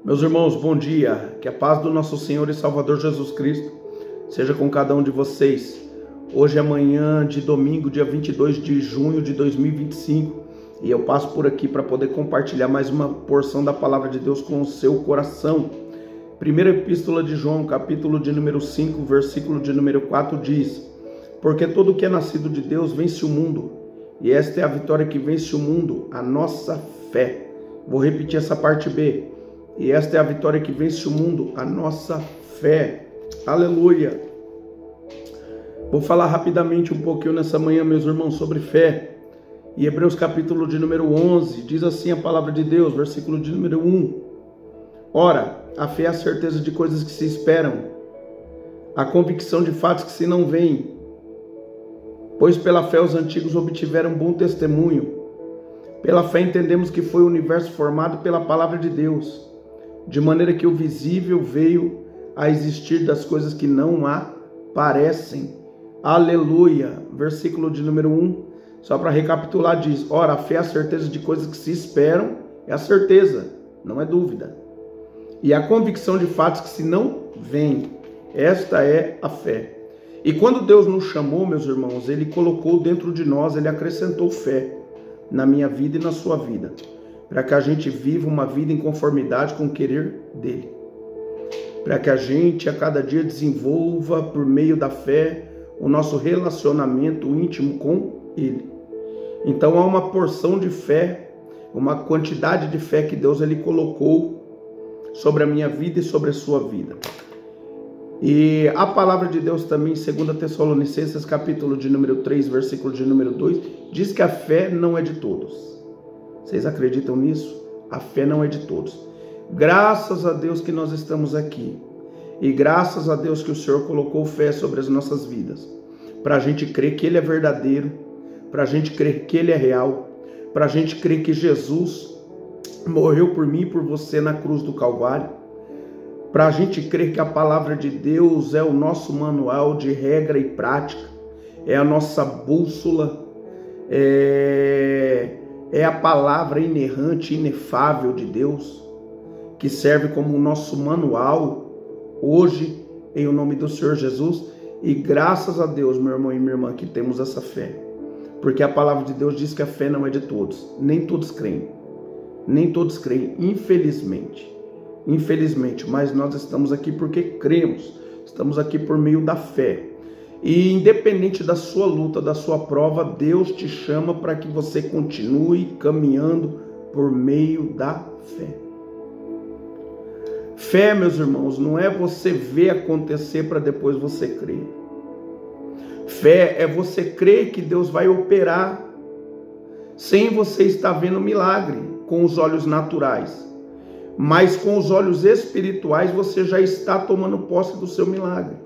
Meus irmãos, bom dia. Que a paz do nosso Senhor e Salvador Jesus Cristo seja com cada um de vocês. Hoje é manhã de domingo, dia 22 de junho de 2025, e eu passo por aqui para poder compartilhar mais uma porção da palavra de Deus com o seu coração. Primeira epístola de João, capítulo de número 5, versículo de número 4 diz: porque todo o que é nascido de Deus vence o mundo, e esta é a vitória que vence o mundo, a nossa fé. Vou repetir essa parte B. E esta é a vitória que vence o mundo, a nossa fé. Aleluia. Vou falar rapidamente um pouquinho nessa manhã, meus irmãos, sobre fé. E Hebreus capítulo de número 11, diz assim a palavra de Deus, versículo de número 1. Ora, a fé é a certeza de coisas que se esperam, a convicção de fatos que se não veem. Pois pela fé os antigos obtiveram bom testemunho. Pela fé entendemos que foi o universo formado pela palavra de Deus, de maneira que o visível veio a existir das coisas que não aparecem. Aleluia. Versículo de número 1, só para recapitular, diz: ora, a fé é a certeza de coisas que se esperam, é a certeza, não é dúvida. E a convicção de fatos que se não veem, esta é a fé. E quando Deus nos chamou, meus irmãos, Ele colocou dentro de nós, Ele acrescentou fé na minha vida e na sua vida, para que a gente viva uma vida em conformidade com o querer dEle, para que a gente a cada dia desenvolva por meio da fé o nosso relacionamento íntimo com Ele. Então há uma porção de fé, uma quantidade de fé que Deus Ele colocou sobre a minha vida e sobre a sua vida. E a palavra de Deus também, 2 Tessalonicenses, capítulo de número 3, versículo de número 2, diz que a fé não é de todos. Vocês acreditam nisso? A fé não é de todos. Graças a Deus que nós estamos aqui. E graças a Deus que o Senhor colocou fé sobre as nossas vidas. Para a gente crer que Ele é verdadeiro, para a gente crer que Ele é real, para a gente crer que Jesus morreu por mim e por você na cruz do Calvário, para a gente crer que a palavra de Deus é o nosso manual de regra e prática, é a nossa bússola, é a palavra inerrante, inefável de Deus, que serve como o nosso manual hoje, em o nome do Senhor Jesus. E graças a Deus, meu irmão e minha irmã, que temos essa fé, porque a palavra de Deus diz que a fé não é de todos, nem todos creem, infelizmente, mas nós estamos aqui porque cremos, estamos aqui por meio da fé. E independente da sua luta, da sua prova, Deus te chama para que você continue caminhando por meio da fé. Fé, meus irmãos, não é você ver acontecer para depois você crer. Fé é você crer que Deus vai operar sem você estar vendo milagre com os olhos naturais. Mas com os olhos espirituais você já está tomando posse do seu milagre.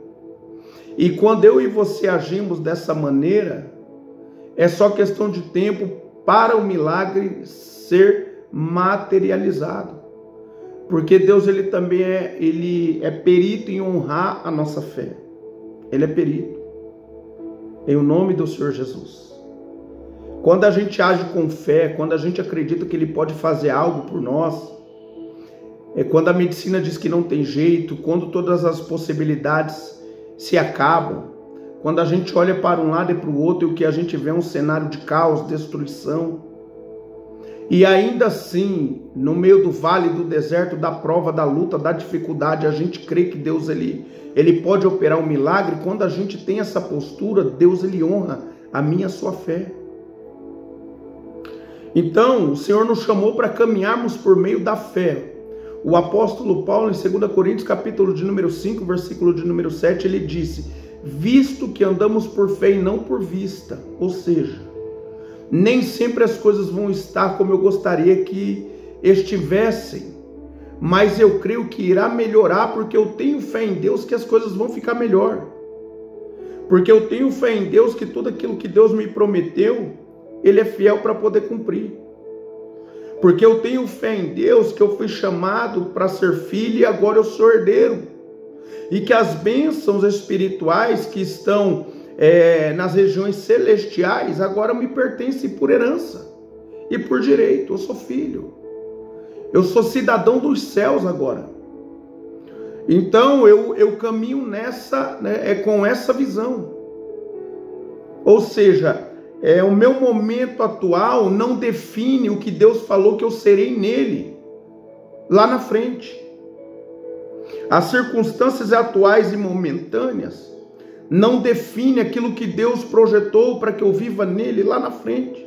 E quando eu e você agimos dessa maneira, é só questão de tempo para o milagre ser materializado. Porque Deus ele também é perito em honrar a nossa fé. Ele é perito. Em o nome do Senhor Jesus. Quando a gente age com fé, quando a gente acredita que Ele pode fazer algo por nós, quando a medicina diz que não tem jeito, quando todas as possibilidades se acabam, quando a gente olha para um lado e para o outro e o que a gente vê é um cenário de caos, destruição, e ainda assim, no meio do vale, do deserto, da prova, da luta, da dificuldade, a gente crê que Deus ele pode operar um milagre. Quando a gente tem essa postura, Deus ele honra a minha e a sua fé. Então, o Senhor nos chamou para caminharmos por meio da fé. O apóstolo Paulo, em 2 Coríntios, capítulo de número 5, versículo de número 7, ele disse: visto que andamos por fé e não por vista. Ou seja, nem sempre as coisas vão estar como eu gostaria que estivessem, mas eu creio que irá melhorar, porque eu tenho fé em Deus que as coisas vão ficar melhor. Porque eu tenho fé em Deus que tudo aquilo que Deus me prometeu, Ele é fiel para poder cumprir. Porque eu tenho fé em Deus que eu fui chamado para ser filho e agora eu sou herdeiro. E que as bênçãos espirituais que estão nas regiões celestiais agora me pertencem por herança e por direito. Eu sou filho. Eu sou cidadão dos céus agora. Então eu caminho nessa, né, com essa visão. Ou seja, o meu momento atual não define o que Deus falou que eu serei nele, lá na frente. As circunstâncias atuais e momentâneas não definem aquilo que Deus projetou para que eu viva nele lá na frente.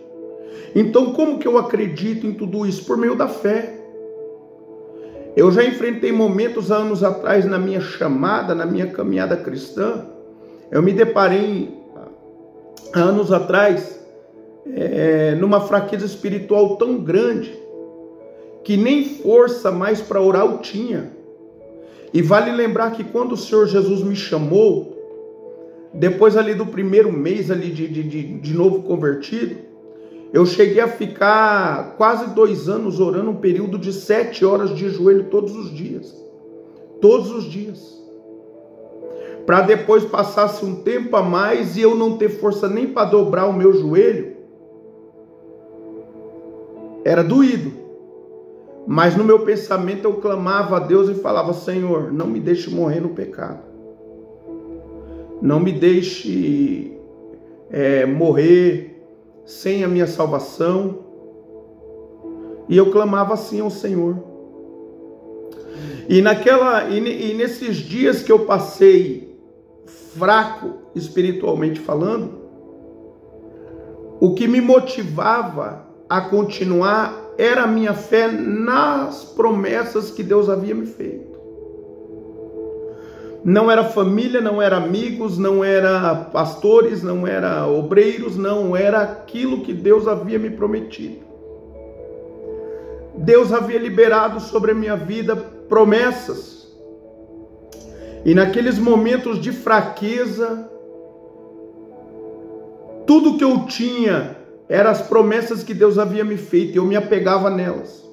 Então, como que eu acredito em tudo isso? Por meio da fé. Eu já enfrentei momentos há anos atrás na minha chamada, na minha caminhada cristã. Eu me deparei há anos atrás numa fraqueza espiritual tão grande que nem força mais para orar eu tinha. E vale lembrar que quando o Senhor Jesus me chamou, depois ali do primeiro mês ali de novo convertido, eu cheguei a ficar quase 2 anos orando, um período de 7 horas de joelho todos os dias. Todos os dias. Para depois passasse um tempo a mais e eu não ter força nem para dobrar o meu joelho. Era doído. Mas no meu pensamento eu clamava a Deus e falava: Senhor, não me deixe morrer no pecado. Não me deixe morrer sem a minha salvação. E eu clamava assim ao Senhor. E nesses dias que eu passei fraco espiritualmente falando, o que me motivava a continuar era a minha fé nas promessas que Deus havia me feito. Não era família, não era amigos, não era pastores, não era obreiros, não era aquilo que Deus havia me prometido. Deus havia liberado sobre a minha vida promessas. E naqueles momentos de fraqueza, tudo que eu tinha eram as promessas que Deus havia me feito, e eu me apegava nelas.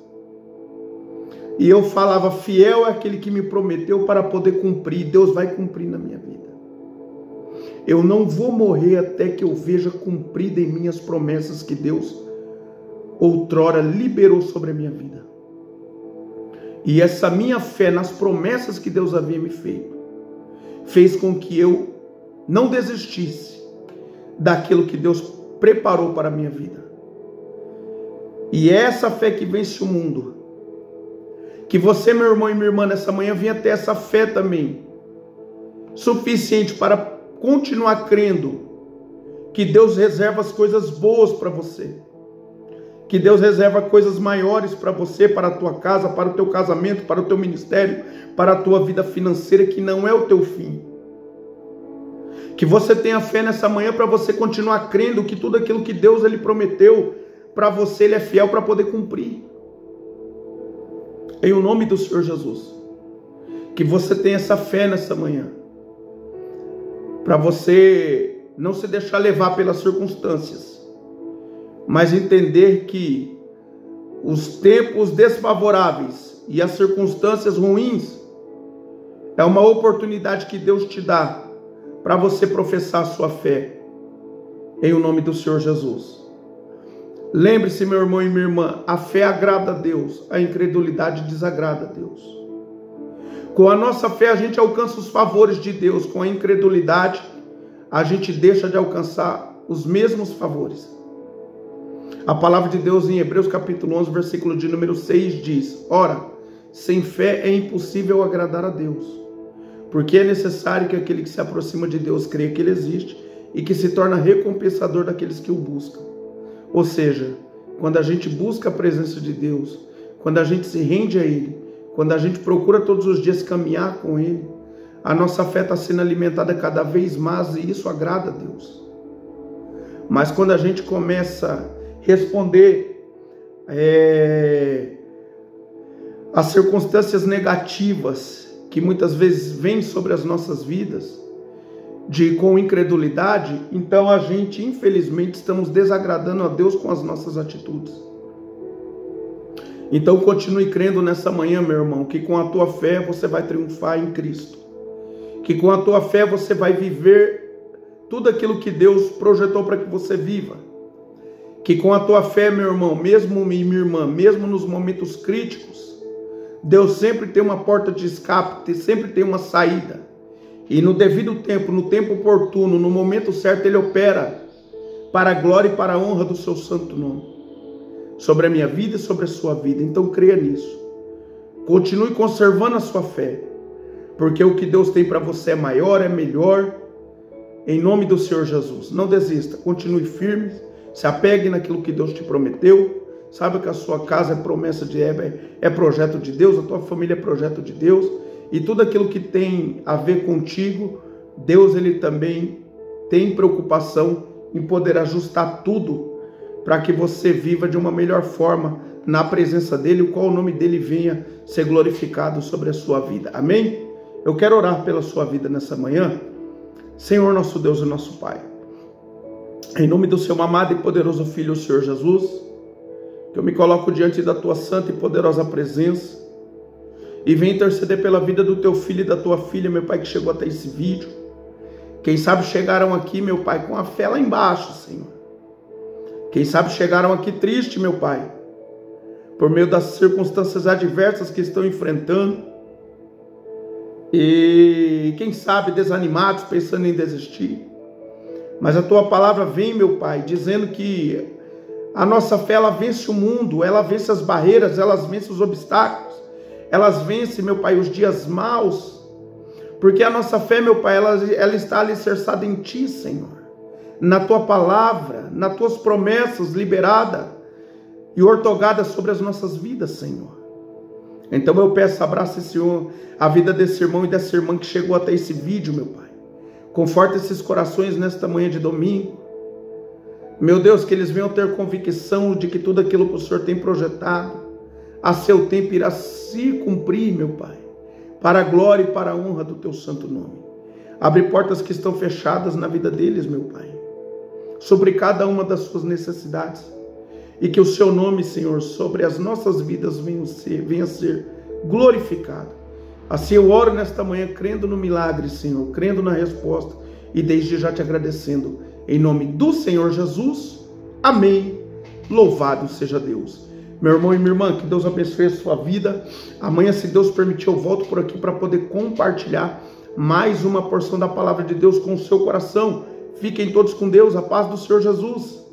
E eu falava: fiel é aquele que me prometeu para poder cumprir. Deus vai cumprir na minha vida. Eu não vou morrer até que eu veja cumprida em mim as promessas que Deus outrora liberou sobre a minha vida. E essa minha fé nas promessas que Deus havia me feito fez com que eu não desistisse daquilo que Deus preparou para a minha vida. E é essa fé que vence o mundo. Que você, meu irmão e minha irmã, nessa manhã venha ter essa fé também, suficiente para continuar crendo que Deus reserva as coisas boas para você, que Deus reserva coisas maiores para você, para a tua casa, para o teu casamento, para o teu ministério, para a tua vida financeira, que não é o teu fim. Que você tenha fé nessa manhã para você continuar crendo que tudo aquilo que Deus ele prometeu para você, ele é fiel para poder cumprir. Em o nome do Senhor Jesus. Que você tenha essa fé nessa manhã, para você não se deixar levar pelas circunstâncias, mas entender que os tempos desfavoráveis e as circunstâncias ruins é uma oportunidade que Deus te dá para você professar a sua fé, em o nome do Senhor Jesus. Lembre-se, meu irmão e minha irmã, a fé agrada a Deus, a incredulidade desagrada a Deus. Com a nossa fé a gente alcança os favores de Deus, com a incredulidade a gente deixa de alcançar os mesmos favores. A palavra de Deus em Hebreus capítulo 11, versículo de número 6 diz: ora, sem fé é impossível agradar a Deus, porque é necessário que aquele que se aproxima de Deus creia que Ele existe e que se torna recompensador daqueles que o buscam. Ou seja, quando a gente busca a presença de Deus, quando a gente se rende a Ele, quando a gente procura todos os dias caminhar com Ele, a nossa fé está sendo alimentada cada vez mais e isso agrada a Deus. Mas quando a gente começa a responder às circunstâncias negativas que muitas vezes vêm sobre as nossas vidas, com incredulidade, então a gente, infelizmente, estamos desagradando a Deus com as nossas atitudes. Então continue crendo nessa manhã, meu irmão, que com a tua fé você vai triunfar em Cristo, que com a tua fé você vai viver tudo aquilo que Deus projetou para que você viva, que com a tua fé, meu irmão, mesmo e minha irmã, mesmo nos momentos críticos, Deus sempre tem uma porta de escape, sempre tem uma saída. E no devido tempo, no tempo oportuno, no momento certo, Ele opera para a glória e para a honra do seu santo nome. Sobre a minha vida e sobre a sua vida. Então creia nisso. Continue conservando a sua fé. Porque o que Deus tem para você é maior, é melhor. Em nome do Senhor Jesus. Não desista. Continue firme. Se apegue naquilo que Deus te prometeu. Saiba que a sua casa é promessa de é projeto de Deus. A tua família é projeto de Deus. E tudo aquilo que tem a ver contigo, Deus ele também tem preocupação em poder ajustar tudo para que você viva de uma melhor forma na presença dele, o qual o nome dele venha ser glorificado sobre a sua vida. Amém? Eu quero orar pela sua vida nessa manhã. Senhor nosso Deus e nosso Pai, em nome do seu amado e poderoso Filho, o Senhor Jesus, que eu me coloco diante da tua santa e poderosa presença e venho interceder pela vida do teu filho e da tua filha, meu Pai, que chegou até esse vídeo. Quem sabe chegaram aqui, meu Pai, com a fé lá embaixo, Senhor. Quem sabe chegaram aqui triste, meu Pai, por meio das circunstâncias adversas que estão enfrentando. E quem sabe desanimados, pensando em desistir. Mas a tua palavra vem, meu Pai, dizendo que a nossa fé, ela vence o mundo, ela vence as barreiras, ela vence os obstáculos. Elas vencem, meu Pai, os dias maus, porque a nossa fé, meu Pai, ela está alicerçada em Ti, Senhor, na Tua palavra, nas Tuas promessas liberadas e ortogadas sobre as nossas vidas, Senhor. Então eu peço, abraça, Senhor, a vida desse irmão e dessa irmã que chegou até esse vídeo, meu Pai. Conforta esses corações nesta manhã de domingo. Meu Deus, que eles venham ter convicção de que tudo aquilo que o Senhor tem projetado, a seu tempo irá se cumprir, meu Pai, para a glória e para a honra do Teu santo nome. Abre portas que estão fechadas na vida deles, meu Pai, sobre cada uma das suas necessidades, e que o Seu nome, Senhor, sobre as nossas vidas venha ser glorificado. Assim eu oro nesta manhã, crendo no milagre, Senhor, crendo na resposta, e desde já te agradecendo, em nome do Senhor Jesus, amém. Louvado seja Deus. Meu irmão e minha irmã, que Deus abençoe a sua vida. Amanhã, se Deus permitir, eu volto por aqui para poder compartilhar mais uma porção da palavra de Deus com o seu coração. Fiquem todos com Deus, a paz do Senhor Jesus.